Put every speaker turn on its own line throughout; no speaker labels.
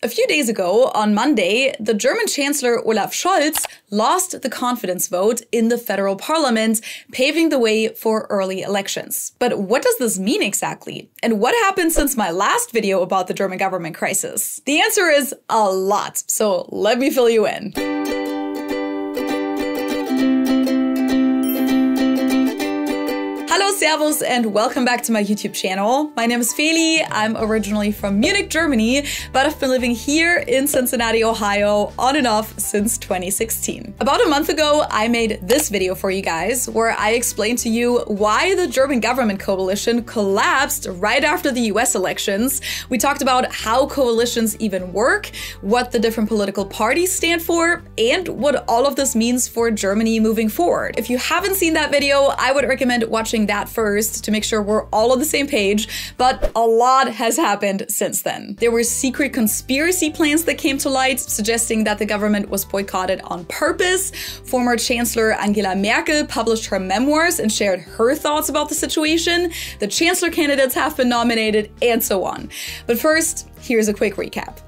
A few days ago, on Monday, the German Chancellor Olaf Scholz lost the confidence vote in the federal parliament, paving the way for early elections. But what does this mean exactly? And what happened since my last video about the German government crisis? The answer is a lot, so let me fill you in. Hello, servus, and welcome back to my YouTube channel. My name is Feli. I'm originally from Munich, Germany, but I've been living here in Cincinnati, Ohio, on and off since 2016. About a month ago, I made this video for you guys, where I explained to you why the German government coalition collapsed right after the US elections. We talked about how coalitions even work, what the different political parties stand for, and what all of this means for Germany moving forward. If you haven't seen that video, I would recommend watching that first to make sure we're all on the same page, but a lot has happened since then. There were secret conspiracy plans that came to light, suggesting that the government was boycotted on purpose. Former Chancellor Angela Merkel published her memoirs and shared her thoughts about the situation. The chancellor candidates have been nominated, and so on. But first, here's a quick recap.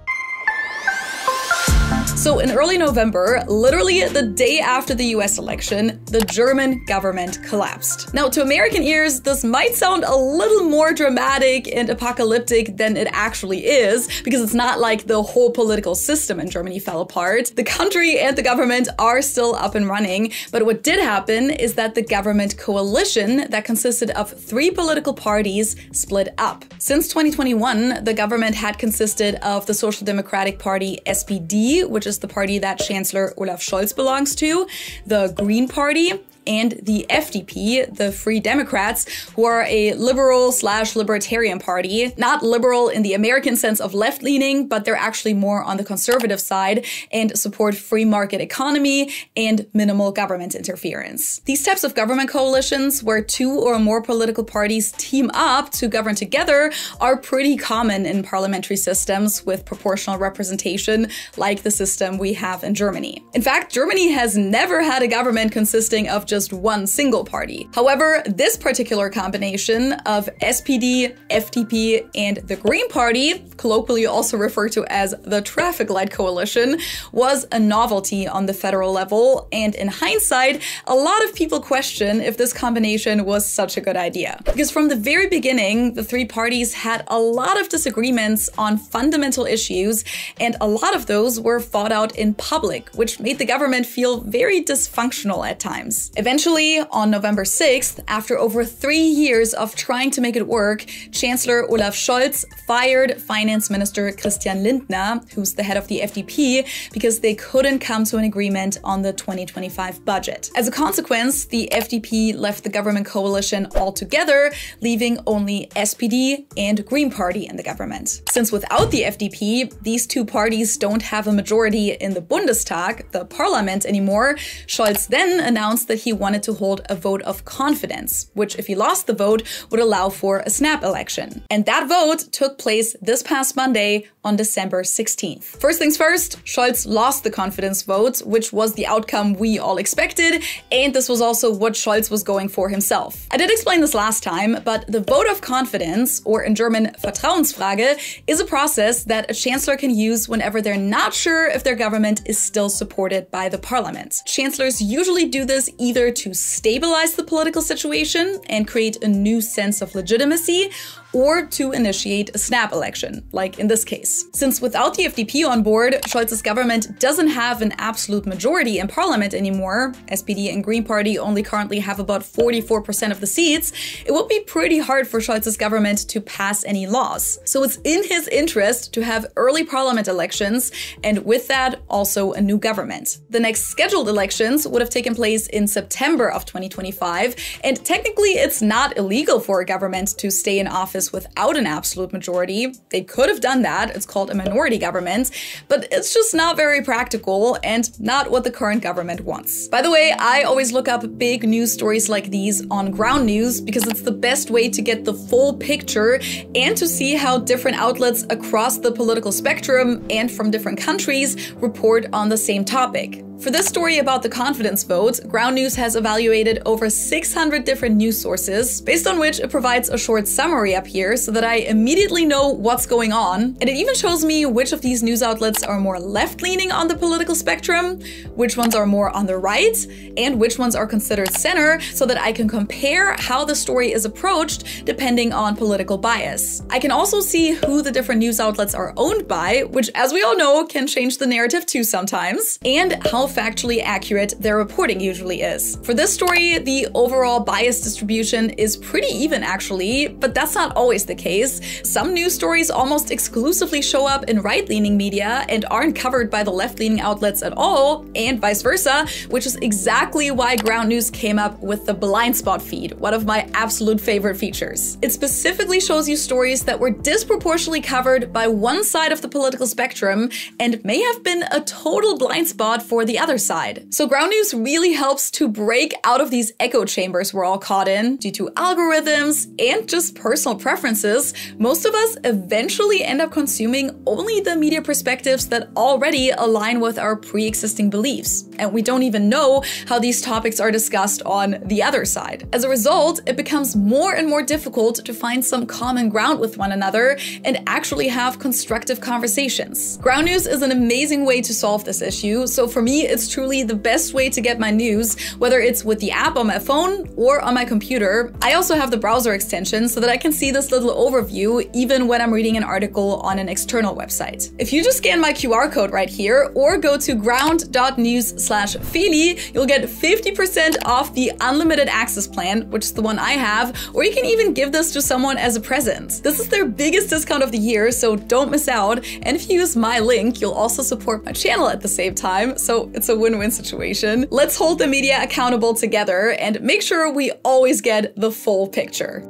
So in early November, literally the day after the US election, the German government collapsed. Now, to American ears, this might sound a little more dramatic and apocalyptic than it actually is, because it's not like the whole political system in Germany fell apart. The country and the government are still up and running, but what did happen is that the government coalition that consisted of 3 political parties split up. Since 2021, the government had consisted of the Social Democratic Party SPD, which is the party that Chancellor Olaf Scholz belongs to, the Green Party, and the FDP, the Free Democrats, who are a liberal/libertarian party. Not liberal in the American sense of left-leaning, but they're actually more on the conservative side and support free market economy and minimal government interference. These types of government coalitions, where 2 or more political parties team up to govern together, are pretty common in parliamentary systems with proportional representation, like the system we have in Germany. In fact, Germany has never had a government consisting of just one single party. However, this particular combination of SPD, FDP, and the Green Party, colloquially also referred to as the traffic light coalition, was a novelty on the federal level, and in hindsight, a lot of people question if this combination was such a good idea. Because from the very beginning, the 3 parties had a lot of disagreements on fundamental issues, and a lot of those were fought out in public, which made the government feel very dysfunctional at times. Eventually, on November 6th, after over 3 years of trying to make it work, Chancellor Olaf Scholz fired Finance Minister Christian Lindner, who's the head of the FDP, because they couldn't come to an agreement on the 2025 budget. As a consequence, the FDP left the government coalition altogether, leaving only SPD and Green Party in the government. Since without the FDP, these 2 parties don't have a majority in the Bundestag, the parliament, anymore, Scholz then announced that he wanted to hold a vote of confidence, which, if he lost the vote, would allow for a snap election. And that vote took place this past Monday on December 16th. First things first, Scholz lost the confidence vote, which was the outcome we all expected, and this was also what Scholz was going for himself. I did explain this last time, but the vote of confidence, or in German Vertrauensfrage, is a process that a chancellor can use whenever they're not sure if their government is still supported by the parliament. Chancellors usually do this either to stabilize the political situation and create a new sense of legitimacy, or to initiate a snap election, like in this case. Since without the FDP on board, Scholz's government doesn't have an absolute majority in parliament anymore, SPD and Green Party only currently have about 44% of the seats, it will be pretty hard for Scholz's government to pass any laws. So it's in his interest to have early parliament elections, and with that, also a new government. The next scheduled elections would have taken place in September of 2025, and technically it's not illegal for a government to stay in office without an absolute majority. They could have done that. It's called a minority government, but it's just not very practical and not what the current government wants. By the way, I always look up big news stories like these on ground news because it's the best way to get the full picture and to see how different outlets across the political spectrum and from different countries report on the same topic. For this story about the confidence vote, Ground News has evaluated over 600 different news sources, based on which it provides a short summary up here so that I immediately know what's going on. And it even shows me which of these news outlets are more left-leaning on the political spectrum, which ones are more on the right, and which ones are considered center, so that I can compare how the story is approached depending on political bias. I can also see who the different news outlets are owned by, which, as we all know, can change the narrative too sometimes, and how factually accurate their reporting usually is. For this story, the overall bias distribution is pretty even actually, but that's not always the case. Some news stories almost exclusively show up in right-leaning media and aren't covered by the left-leaning outlets at all, and vice versa, which is exactly why Ground News came up with the blind spot feed, one of my absolute favorite features. It specifically shows you stories that were disproportionately covered by one side of the political spectrum and may have been a total blind spot for the other side. So Ground News really helps to break out of these echo chambers we're all caught in due to algorithms and just personal preferences. Most of us eventually end up consuming only the media perspectives that already align with our pre-existing beliefs, and we don't even know how these topics are discussed on the other side. As a result, it becomes more and more difficult to find some common ground with one another and actually have constructive conversations. Ground News is an amazing way to solve this issue, so for me, it's truly the best way to get my news, whether it's with the app on my phone or on my computer. I also have the browser extension so that I can see this little overview even when I'm reading an article on an external website. If you just scan my QR code right here or go to ground.news/Feli, you'll get 50% off the unlimited access plan, which is the one I have, or you can even give this to someone as a present. This is their biggest discount of the year, so don't miss out. And if you use my link, you'll also support my channel at the same time, so it's a win-win situation. Let's hold the media accountable together and make sure we always get the full picture.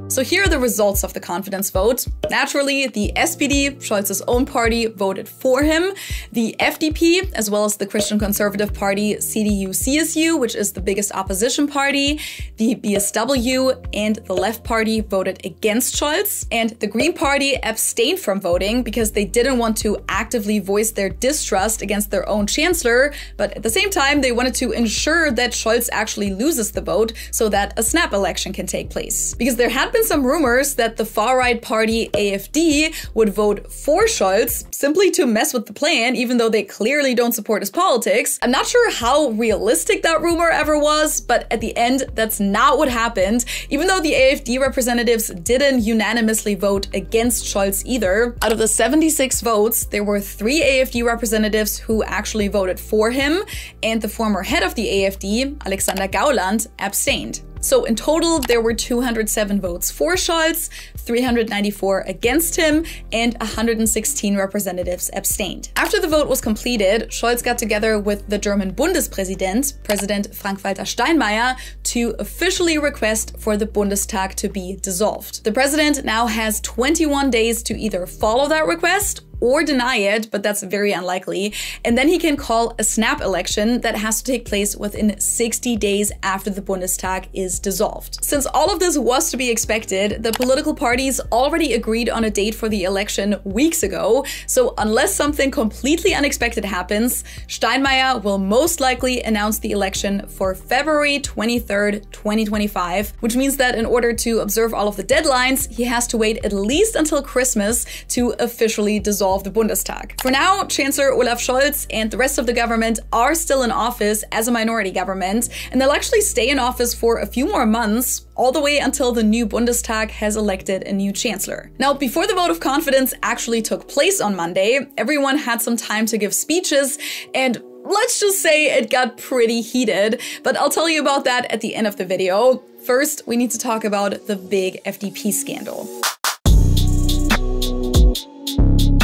So here are the results of the confidence vote. Naturally, the SPD, Scholz's own party, voted for him. The FDP, as well as the Christian Conservative Party, CDU-CSU, which is the biggest opposition party, the BSW and the Left Party voted against Scholz. And the Green Party abstained from voting because they didn't want to actively voice their distrust against their own chancellor, but at the same time, they wanted to ensure that Scholz actually loses the vote so that a snap election can take place. Because there had been some rumors that the far-right party AfD would vote for Scholz simply to mess with the plan, even though they clearly don't support his politics. I'm not sure how realistic that rumor ever was, but at the end, that's not what happened, even though the AfD representatives didn't unanimously vote against Scholz either. Out of the 76 votes, there were 3 AfD representatives who actually voted for him, and the former head of the AfD, Alexander Gauland, abstained. So in total, there were 207 votes for Scholz, 394 against him, and 116 representatives abstained. After the vote was completed, Scholz got together with the German Bundespräsident, President Frank-Walter Steinmeier, to officially request for the Bundestag to be dissolved. The president now has 21 days to either follow that request or deny it, but that's very unlikely. And then he can call a snap election that has to take place within 60 days after the Bundestag is dissolved. Since all of this was to be expected, the political parties already agreed on a date for the election weeks ago. So unless something completely unexpected happens, Steinmeier will most likely announce the election for February 23rd, 2025, which means that in order to observe all of the deadlines, he has to wait at least until Christmas to officially dissolve the Bundestag. For now, Chancellor Olaf Scholz and the rest of the government are still in office as a minority government, and they'll actually stay in office for a few more months, all the way until the new Bundestag has elected a new chancellor. Now, before the vote of confidence actually took place on Monday, everyone had some time to give speeches, and let's just say it got pretty heated, but I'll tell you about that at the end of the video. First, we need to talk about the big FDP scandal.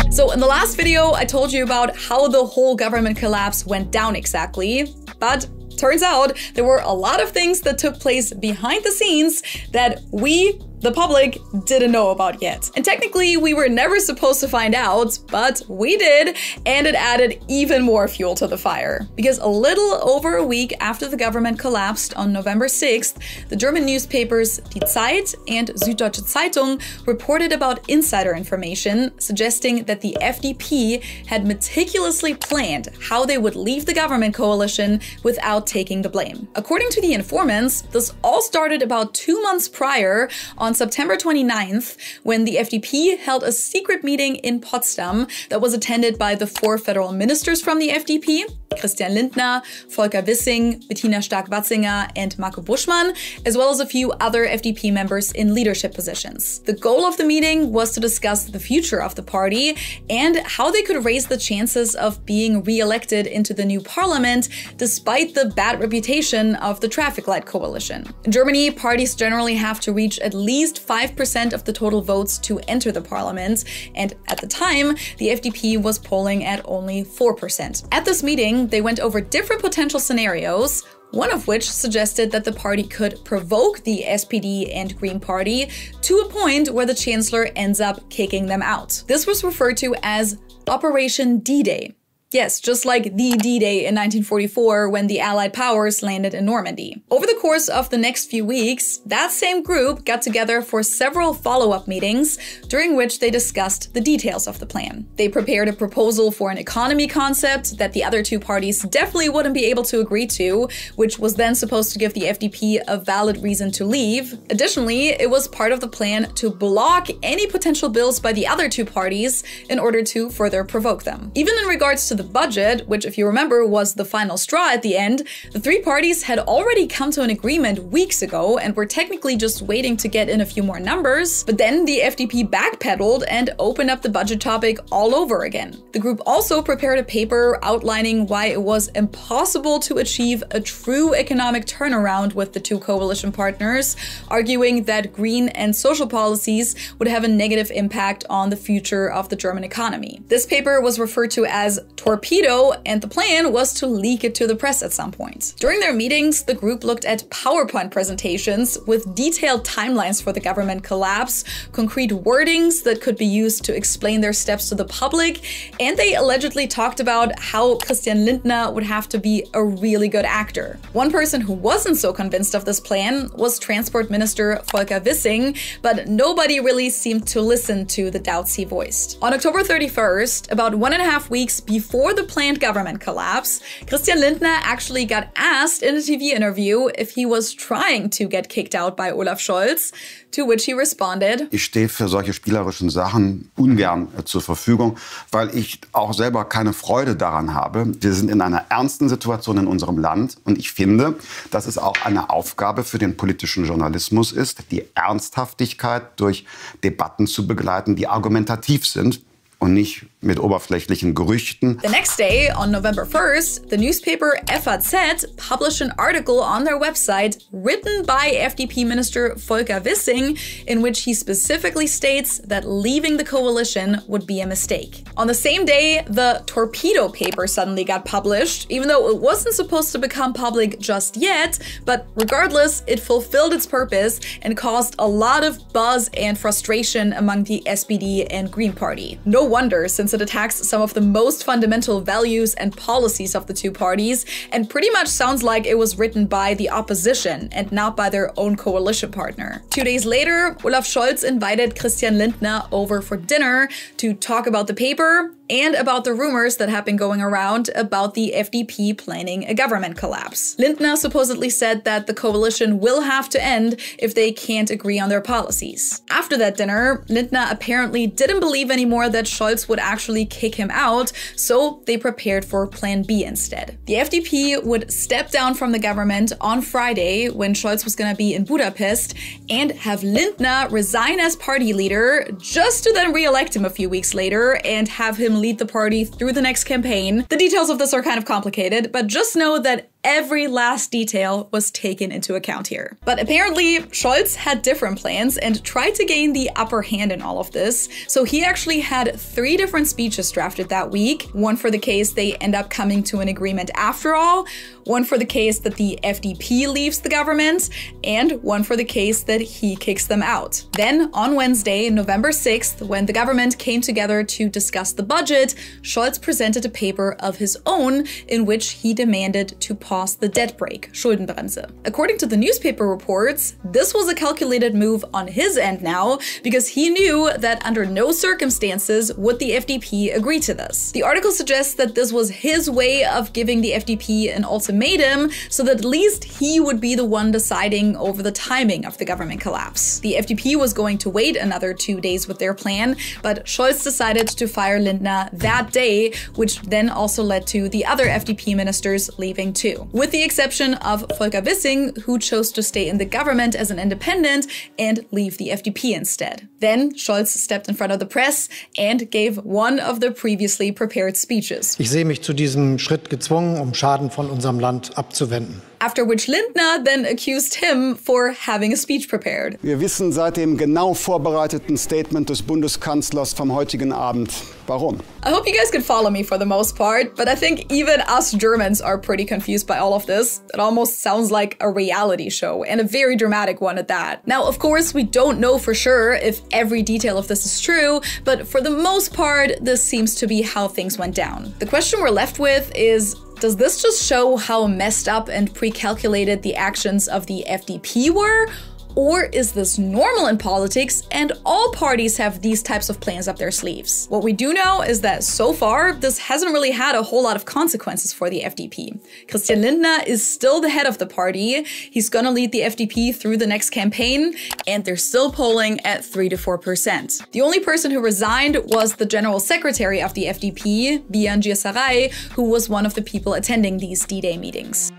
So in the last video, I told you about how the whole government collapse went down exactly, but turns out there were a lot of things that took place behind the scenes that we the public didn't know about yet. And technically, we were never supposed to find out, but we did, and it added even more fuel to the fire. Because a little over a week after the government collapsed on November 6th, the German newspapers Die Zeit and Süddeutsche Zeitung reported about insider information suggesting that the FDP had meticulously planned how they would leave the government coalition without taking the blame. According to the informants, this all started about 2 months prior, on September 29th, when the FDP held a secret meeting in Potsdam that was attended by the 4 federal ministers from the FDP, Christian Lindner, Volker Wissing, Bettina Stark-Watzinger, and Marco Buschmann, as well as a few other FDP members in leadership positions. The goal of the meeting was to discuss the future of the party and how they could raise the chances of being re-elected into the new parliament, despite the bad reputation of the traffic light coalition. In Germany, parties generally have to reach at least 5% of the total votes to enter the parliament, and at the time, the FDP was polling at only 4%. At this meeting, they went over different potential scenarios, one of which suggested that the party could provoke the SPD and Green Party to a point where the chancellor ends up kicking them out. This was referred to as Operation D-Day. Yes, just like the D-Day in 1944 when the Allied powers landed in Normandy. Over the course of the next few weeks, that same group got together for several follow-up meetings, during which they discussed the details of the plan. They prepared a proposal for an economy concept that the other 2 parties definitely wouldn't be able to agree to, which was then supposed to give the FDP a valid reason to leave. Additionally, it was part of the plan to block any potential bills by the other 2 parties in order to further provoke them. Even in regards to the budget, which if you remember was the final straw at the end, the 3 parties had already come to an agreement weeks ago and were technically just waiting to get in a few more numbers, but then the FDP backpedaled and opened up the budget topic all over again. The group also prepared a paper outlining why it was impossible to achieve a true economic turnaround with the 2 coalition partners, arguing that green and social policies would have a negative impact on the future of the German economy. This paper was referred to as Torpedo, and the plan was to leak it to the press at some point. During their meetings, the group looked at PowerPoint presentations with detailed timelines for the government collapse, concrete wordings that could be used to explain their steps to the public, and they allegedly talked about how Christian Lindner would have to be a really good actor. One person who wasn't so convinced of this plan was Transport Minister Volker Wissing, but nobody really seemed to listen to the doubts he voiced. On October 31st, about 1.5 weeks before the planned government collapse, Christian Lindner actually got asked in a TV interview if he was trying to get kicked out by Olaf Scholz, to which he responded,
Ich stehe für solche spielerischen Sachen ungern zur Verfügung, weil ich auch selber keine Freude daran habe. Wir sind in einer ernsten Situation in unserem Land und ich finde, dass es auch eine Aufgabe für den politischen Journalismus ist, die Ernsthaftigkeit durch Debatten zu begleiten, die argumentativ sind und nicht mit oberflächlichen Gerüchten.
The next day, on November 1st, the newspaper FAZ published an article on their website written by FDP Minister Volker Wissing, in which he specifically states that leaving the coalition would be a mistake. On the same day, the Torpedo paper suddenly got published, even though it wasn't supposed to become public just yet, but regardless, it fulfilled its purpose and caused a lot of buzz and frustration among the SPD and Green Party. No wonder, since it attacks some of the most fundamental values and policies of the 2 parties, and pretty much sounds like it was written by the opposition and not by their own coalition partner. 2 days later, Olaf Scholz invited Christian Lindner over for dinner to talk about the paper and about the rumors that have been going around about the FDP planning a government collapse. Lindner supposedly said that the coalition will have to end if they can't agree on their policies. After that dinner, Lindner apparently didn't believe anymore that Scholz would actually kick him out, so they prepared for Plan B instead. The FDP would step down from the government on Friday when Scholz was gonna be in Budapest and have Lindner resign as party leader just to then re-elect him a few weeks later and have him lead the party through the next campaign. The details of this are kind of complicated, but just know that every last detail was taken into account here. But apparently, Scholz had different plans and tried to gain the upper hand in all of this. So he actually had 3 different speeches drafted that week. One for the case they end up coming to an agreement after all, one for the case that the FDP leaves the government, and one for the case that he kicks them out. Then on Wednesday, November 6th, when the government came together to discuss the budget, Scholz presented a paper of his own in which he demanded to pause the debt brake, Schuldenbremse. According to the newspaper reports, this was a calculated move on his end now, because he knew that under no circumstances would the FDP agree to this. The article suggests that this was his way of giving the FDP an ultimatum so that at least he would be the one deciding over the timing of the government collapse. The FDP was going to wait another 2 days with their plan, but Scholz decided to fire Lindner that day, which then also led to the other FDP ministers leaving too, with the exception of Volker Wissing, who chose to stay in the government as an independent and leave the FDP instead. Then Scholz stepped in front of the press and gave one of the previously prepared speeches.
Ich sehe mich zu diesem Schritt gezwungen, Schaden von unserem Land abzuwenden.
After which Lindner then accused him for having a speech prepared.
Wir wissen seit dem genau vorbereiteten Statement des Bundeskanzlers vom heutigen Abend, warum.
I hope you guys can follow me for the most part, but I think even us Germans are pretty confused by all of this. It almost sounds like a reality show, and a very dramatic one at that. Now, of course, we don't know for sure if every detail of this is true, but for the most part, this seems to be how things went down. The question we're left with is, does this just show how messed up and pre-calculated the actions of the FDP were? Or is this normal in politics and all parties have these types of plans up their sleeves? What we do know is that so far, this hasn't really had a whole lot of consequences for the FDP. Christian Lindner is still the head of the party. He's gonna lead the FDP through the next campaign, and they're still polling at 3 to 4%. The only person who resigned was the general secretary of the FDP, Bijan Girsaray, who was one of the people attending these D-Day meetings.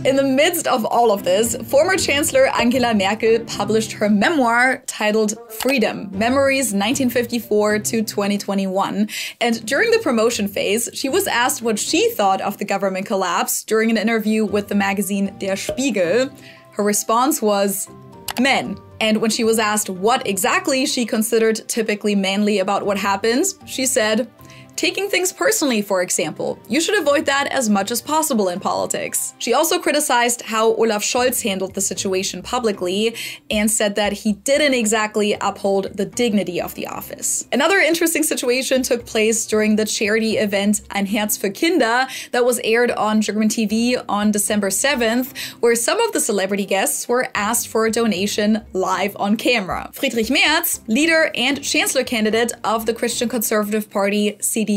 In the midst of all of this, former Chancellor Angela Merkel published her memoir titled Freedom: Memories 1954 to 2021. And during the promotion phase, she was asked what she thought of the government collapse during an interview with the magazine Der Spiegel. Her response was, men. And when she was asked what exactly she considered typically manly about what happened, she said, taking things personally, for example. You should avoid that as much as possible in politics. She also criticized how Olaf Scholz handled the situation publicly and said that he didn't exactly uphold the dignity of the office. Another interesting situation took place during the charity event Ein Herz für Kinder that was aired on German TV on December 7th, where some of the celebrity guests were asked for a donation live on camera. Friedrich Merz, leader and chancellor candidate of the Christian Conservative Party, CDU,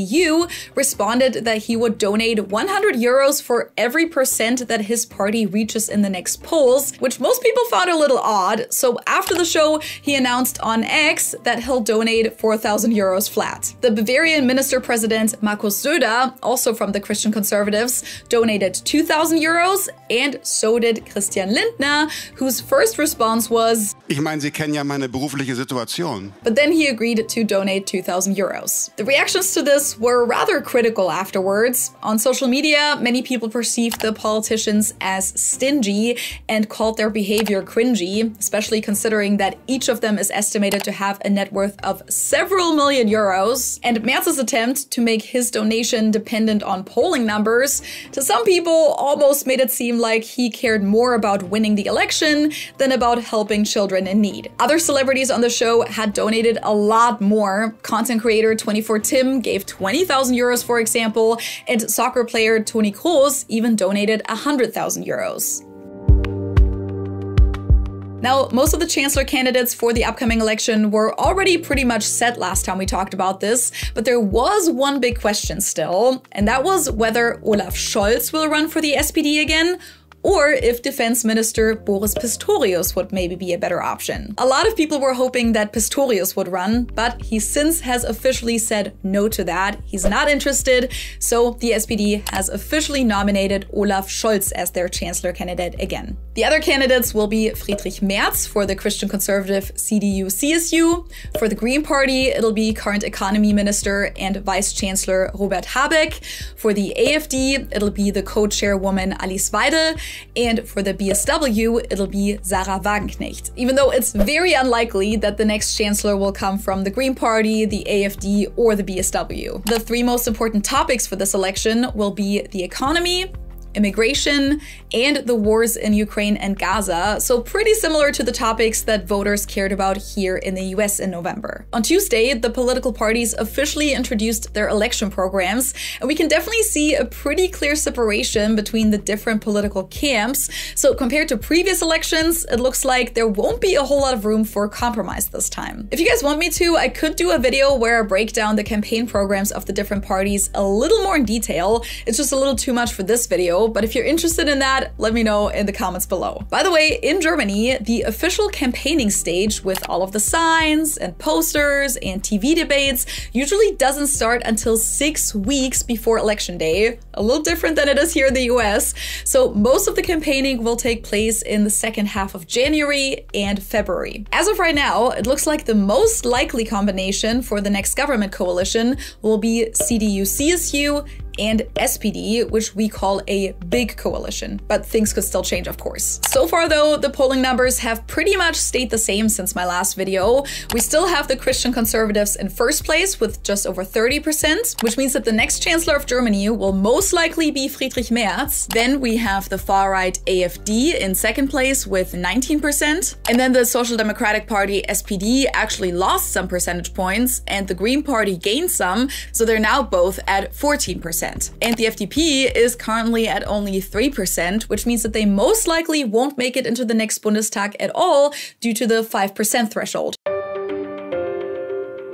responded that he would donate 100 euros for every % that his party reaches in the next polls, which most people found a little odd. So after the show, he announced on X that he'll donate 4,000 euros flat. The Bavarian minister-president Markus Söder, also from the Christian Conservatives, donated 2,000 euros, and so did Christian Lindner, whose first response was,
Ich meine, Sie kennen ja meine berufliche Situation.
But then he agreed to donate 2,000 euros. The reactions to this were rather critical afterwards. On social media, many people perceived the politicians as stingy and called their behavior cringy, especially considering that each of them is estimated to have a net worth of several million euros. And Merz's attempt to make his donation dependent on polling numbers, to some people almost made it seem like he cared more about winning the election than about helping children in need. Other celebrities on the show had donated a lot more. Content creator 24Tim gave 20,000 euros, for example, and soccer player Toni Kroos even donated 100,000 euros. Now, most of the chancellor candidates for the upcoming election were already pretty much set last time we talked about this, but there was one big question still, and that was whether Olaf Scholz will run for the SPD again, or if Defense Minister Boris Pistorius would maybe be a better option. A lot of people were hoping that Pistorius would run, but he since has officially said no to that. He's not interested, so the SPD has officially nominated Olaf Scholz as their chancellor candidate again. The other candidates will be Friedrich Merz for the Christian conservative CDU-CSU. For the Green Party, it'll be current economy minister and vice chancellor Robert Habeck. For the AfD, it'll be the co-chairwoman Alice Weidel. And for the BSW, it'll be Sarah Wagenknecht. Even though it's very unlikely that the next chancellor will come from the Green Party, the AfD, or the BSW. The three most important topics for this election will be the economy, immigration, and the wars in Ukraine and Gaza, so pretty similar to the topics that voters cared about here in the US in November. On Tuesday, the political parties officially introduced their election programs, and we can definitely see a pretty clear separation between the different political camps. So compared to previous elections, it looks like there won't be a whole lot of room for compromise this time. If you guys want me to, I could do a video where I break down the campaign programs of the different parties a little more in detail. It's just a little too much for this video, but if you're interested in that, let me know in the comments below. By the way, in Germany, the official campaigning stage with all of the signs and posters and TV debates usually doesn't start until 6 weeks before election day, a little different than it is here in the US. So most of the campaigning will take place in the second half of January and February. As of right now, it looks like the most likely combination for the next government coalition will be CDU-CSU and SPD, which we call a big coalition. But things could still change, of course. So far, though, the polling numbers have pretty much stayed the same since my last video. We still have the Christian conservatives in first place with just over 30%, which means that the next chancellor of Germany will most likely be Friedrich Merz. Then we have the far-right AfD in second place with 19%. And then the Social Democratic Party SPD actually lost some percentage points, and the Green Party gained some, so they're now both at 14%. And the FDP is currently at only 3%, which means that they most likely won't make it into the next Bundestag at all due to the 5% threshold.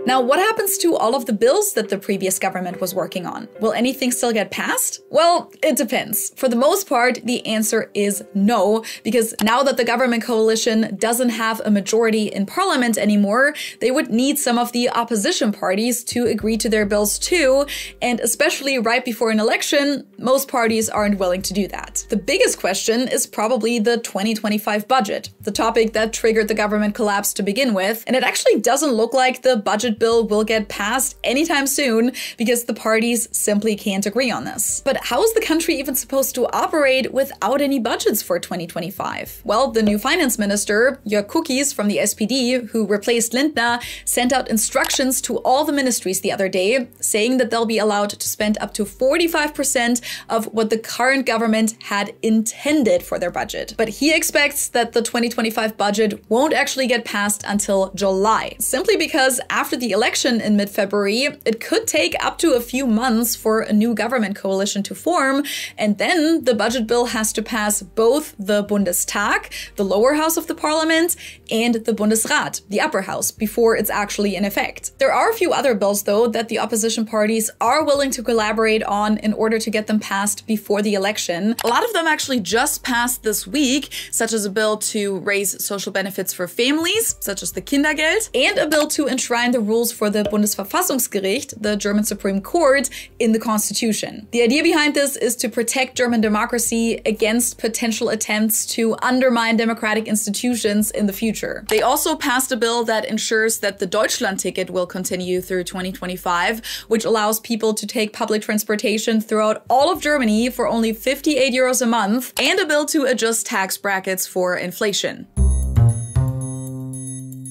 Now, what happens to all of the bills that the previous government was working on? Will anything still get passed? Well, it depends. For the most part, the answer is no, because now that the government coalition doesn't have a majority in parliament anymore, they would need some of the opposition parties to agree to their bills too, and especially right before an election, most parties aren't willing to do that. The biggest question is probably the 2025 budget, the topic that triggered the government collapse to begin with, and it actually doesn't look like the budget bill will get passed anytime soon because the parties simply can't agree on this. But how is the country even supposed to operate without any budgets for 2025? Well, the new finance minister, Jörg Kukies from the SPD, who replaced Lindner, sent out instructions to all the ministries the other day, saying that they'll be allowed to spend up to 45% of what the current government had intended for their budget. But he expects that the 2025 budget won't actually get passed until July, simply because after the election in mid-February, it could take up to a few months for a new government coalition to form, and then the budget bill has to pass both the Bundestag, the lower house of the parliament, and the Bundesrat, the upper house, before it's actually in effect. There are a few other bills, though, that the opposition parties are willing to collaborate on in order to get them passed before the election. A lot of them actually just passed this week, such as a bill to raise social benefits for families, such as the Kindergeld, and a bill to enshrine the rules for the Bundesverfassungsgericht, the German Supreme Court, in the Constitution. The idea behind this is to protect German democracy against potential attempts to undermine democratic institutions in the future. They also passed a bill that ensures that the Deutschland ticket will continue through 2025, which allows people to take public transportation throughout all of Germany for only 58 euros a month, and a bill to adjust tax brackets for inflation.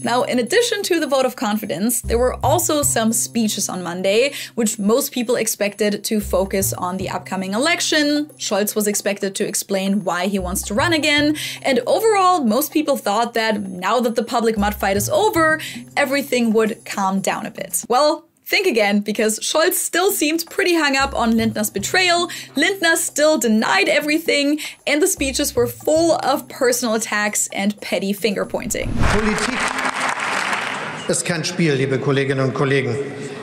Now, in addition to the vote of confidence, there were also some speeches on Monday, which most people expected to focus on the upcoming election. Scholz was expected to explain why he wants to run again. And overall, most people thought that now that the public mud fight is over, everything would calm down a bit. Well, think again, because Scholz still seemed pretty hung up on Lindner's betrayal, Lindner still denied everything, and the speeches were full of personal attacks and petty finger-pointing.
Politik ist kein Spiel, liebe Kolleginnen und Kollegen.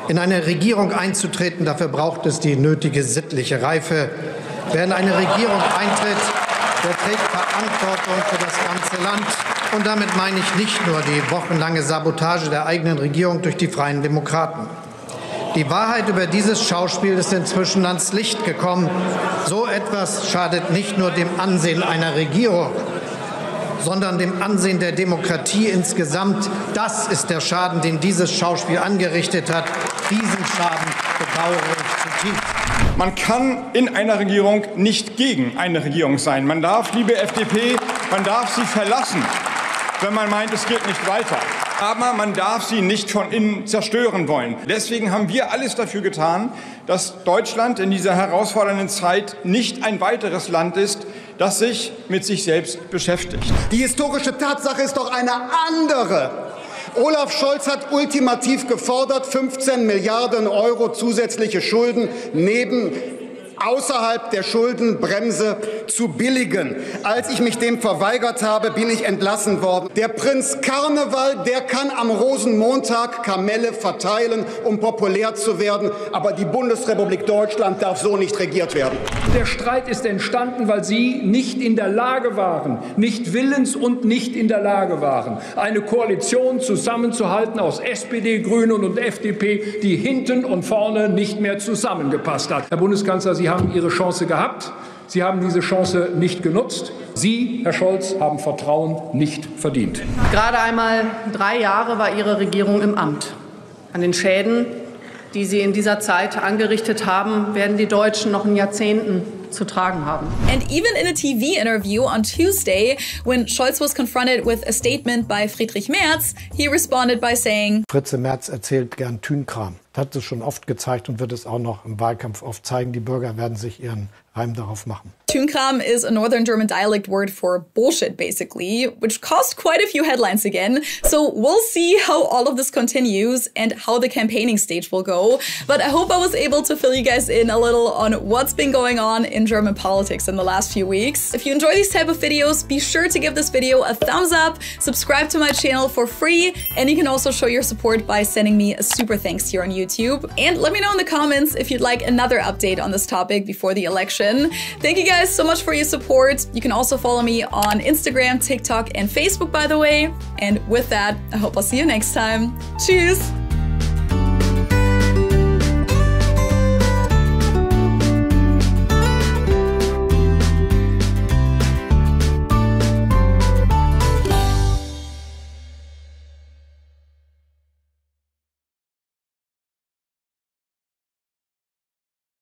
In eine Regierung einzutreten, dafür braucht es die nötige sittliche Reife. Wer in eine Regierung eintritt, der trägt Verantwortung für das ganze Land. Und damit meine ich nicht nur die wochenlange Sabotage der eigenen Regierung durch die Freien Demokraten. Die Wahrheit über dieses Schauspiel ist inzwischen ans Licht gekommen. So etwas schadet nicht nur dem Ansehen einer Regierung, sondern dem Ansehen der Demokratie insgesamt. Das ist der Schaden, den dieses Schauspiel angerichtet hat. Diesen Schaden bedauere ich zutiefst.
Man kann in einer Regierung nicht gegen eine Regierung sein. Man darf, liebe FDP, man darf sie verlassen, wenn man meint, es geht nicht weiter. Aber man darf sie nicht von innen zerstören wollen. Deswegen haben wir alles dafür getan, dass Deutschland in dieser herausfordernden Zeit nicht ein weiteres Land ist, das sich mit sich selbst beschäftigt.
Die historische Tatsache ist doch eine andere. Olaf Scholz hat ultimativ gefordert, 15 Milliarden Euro zusätzliche Schulden außerhalb der Schuldenbremse zu billigen. Als ich mich dem verweigert habe, bin ich entlassen worden. Der Prinz Karneval, der kann am Rosenmontag Kamelle verteilen, um populär zu werden. Aber die Bundesrepublik Deutschland darf so nicht regiert werden.
Der Streit ist entstanden, weil Sie nicht in der Lage waren, nicht willens und nicht in der Lage waren, eine Koalition zusammenzuhalten aus SPD, Grünen und FDP, die hinten und vorne nicht mehr zusammengepasst hat. Herr Bundeskanzler, Sie haben Ihre Chance gehabt. Sie haben diese Chance nicht genutzt. Sie, Herr Scholz, haben Vertrauen nicht verdient.
Gerade einmal 3 Jahre war Ihre Regierung im Amt. An den Schäden, die Sie in dieser Zeit angerichtet haben, werden die Deutschen noch in Jahrzehnten zu tragen haben.
And even in a TV interview on Tuesday, when Scholz was confronted with a statement by Friedrich Merz, he responded by saying,
Fritze Merz erzählt gern Thünkram. Das hat es schon oft gezeigt und wird es auch noch im Wahlkampf oft zeigen. Die Bürger werden sich ihren Reim darauf machen.
Thünkram is a northern German dialect word for bullshit, basically, which caused quite a few headlines again. So we'll see how all of this continues and how the campaigning stage will go. But I hope I was able to fill you guys in a little on what's been going on in German politics in the last few weeks. If you enjoy these type of videos, be sure to give this video a thumbs up, subscribe to my channel for free, and you can also show your support by sending me a super thanks here on YouTube. And let me know in the comments if you'd like another update on this topic before the election. Thank you guys so much for your support. You can also follow me on Instagram, TikTok, and Facebook, by the way. And with that, I hope I'll see you next time. Tschüss!